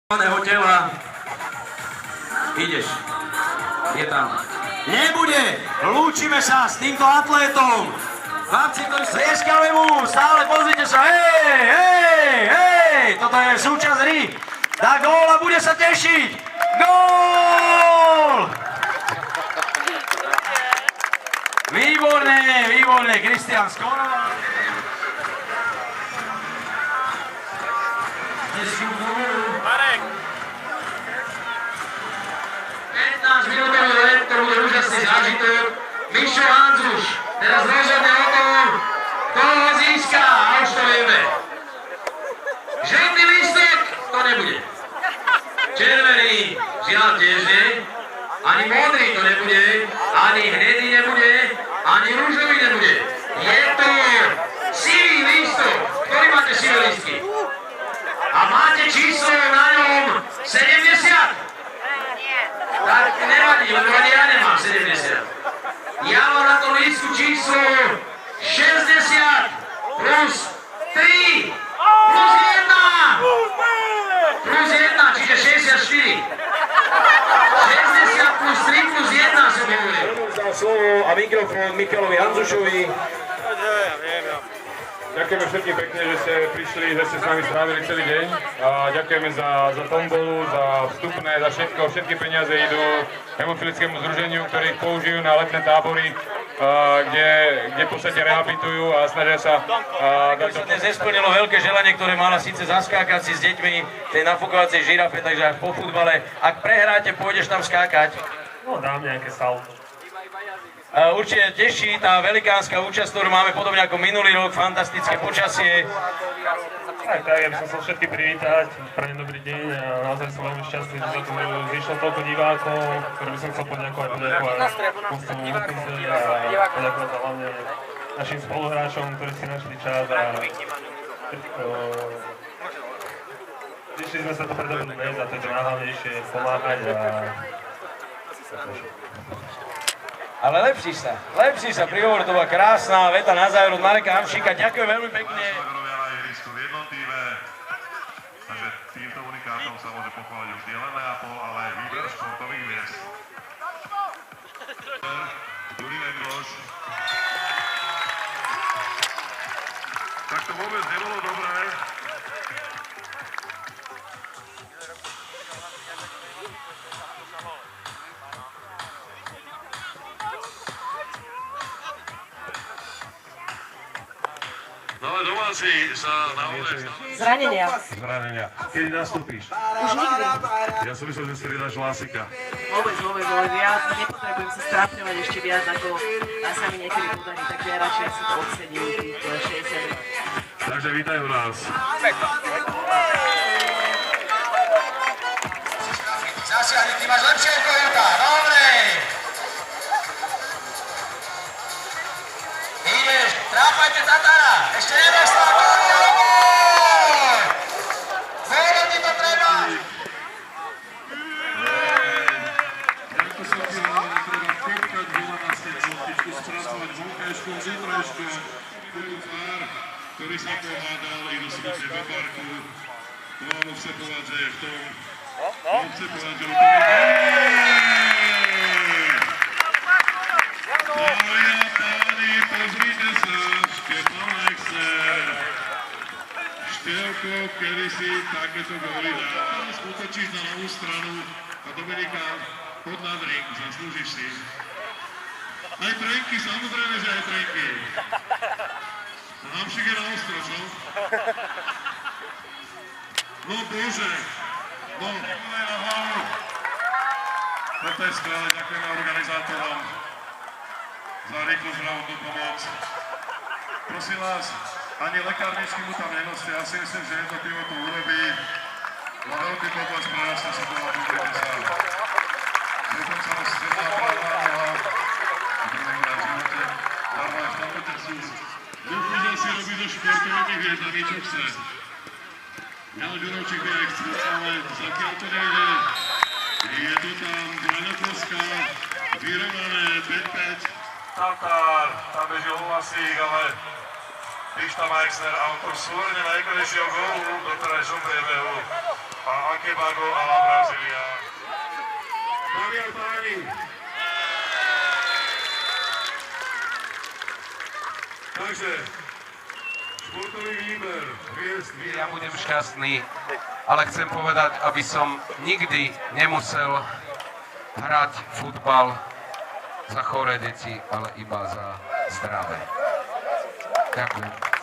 Tela. Ideš. Je tam. Nebude. Lúčime sa s týmto atlétom. Chlapci, ktorí slieskali mu, stále pozrite sa. Hej. Toto je súčasť hry. Dá gól a bude sa tešiť. Gól! Výborné. Kristián skoroval. Marek! 15 minútový let, to bude úžasný zážitok. Mišo Hanzuš teraz rozhodne o tom, kto ho získa, a už to vieme. Žltý lístok, to nebude. Červený, žiaľ tiež nie. Ani modrý to nebude, ani hnedý nebude, ani rúžový nebude. Je to sivý lístok. Ktorý máte sivé lístky? A máte číslo na ňom 70? Tak nevadí, lebo ani ja nemám 70. Ja mám na tom lístku číslo 60 plus 3 plus 1 plus 1, čiže 64. 60 plus 3 plus 1 som hovoril. Dal slovo a mikrofón Michalovi Hanzušovi. Ďakujeme všetkým pekne, že ste prišli, že ste s nami strávili celý deň. A ďakujeme za tombolu, za vstupné, za všetko. Všetky peniaze idú hemofilickému združeniu, ktoré ich použijú na letné tábory, kde v podstate rehabilitujú a snažia sa... Sa dnes nesplnilo veľké želanie, ktoré mala síce zaskákať si s deťmi v tej nafukovacej žirafe, takže až po futbale. Ak prehráte, pôjdeš tam skákať. No, dám nejaké salto. Určite teší tá velikánska účasť, ktorú máme podobne ako minulý rok, fantastické počasie. Tak, ja by som chcel všetky privítať, prajem dobrý deň a naozaj som veľmi šťastný, že sa tu vyšlo toľko divákov, ktorý by som chcel poďakovať Ústavu Lukuzy a poďakovať za hlavne našim spoluhráčom, ktorí si našli čas a prišli sme sa to pre dobrú vec a to je to najhlavnejšie, pomáhať a Ale lepší sa, prihovor, to bola krásna veta na záver od Mareka Hamšíka, ďakujem veľmi pekne. Takže týmto unikátom sa môže pochváliť už nielen Neapol, ale aj výber športových miest. Jurij Vengloš. Tak to vôbec nebolo dobré. No ale domáci sa naozaj... Zranenia. Kedy nastúpíš? Už nikdy. Ja som myslel, že si vydáš Lásika. Vôbec. Ja nepotrebujem sa strápňovať ešte viac, ako sa mi niekedy podarí, takže ja radšej si to odsedím tých 60 minút. Takže vítajú nás. Zasiahni, ty máš lepšie ako Juka, dobre. Ideš, trápajte Tatára, ešte nedostal gól, Zero ti to treba. Ako sa treba kopkať bola na stenu, trošku spracovať vonkajškou, zítrajškou, tvár, ktorý sa pohádal, idú smutne do parku. To vám chce povedať, že je v tom. Vám chce povedať, že je v tom. Dámy a páni, pozrite sa, Štefan Lexer. Števko, kedysi takéto góly dal. Skutočíš na ľavú stranu a Dominika, pod nad ring, zaslúžiš si. Aj trenky, samozrejme, že aj trenky. Hamšik je na ostro, čo? No bože, no. Na hlavu. Toto je skvelé, ďakujeme organizátorom za rýchlu zdravotnú pomoc. Prosím vás, ani lekárničky mu tam nenoste, ja si myslím, že jedno pivo to urobí. Má veľký potlesk pre nás, si bola, pozrite sa. Dúfam sa vás stredná preváňa a prvýkrát v živote. Darmo aj v tomto času. Dúfam, že si robí so športovými hviezdami, čo chce. Jan Žurovčík je exces, ale zatiaľ to nejde. Je to tam Braňokovská, vyrovnané 5-5. Tatár, tam beží Hlasík, ale Krišta Majksner, autor súrne najkrajšieho gólu, do ktorej som priebehu. A aký Tokebago a Brazília. Dámy a páni, takže športový výber hviezd. Ja budem šťastný, ale chcem povedať, aby som nikdy nemusel hrať futbal za choré deti, ale iba za zdravé. Ďakujem.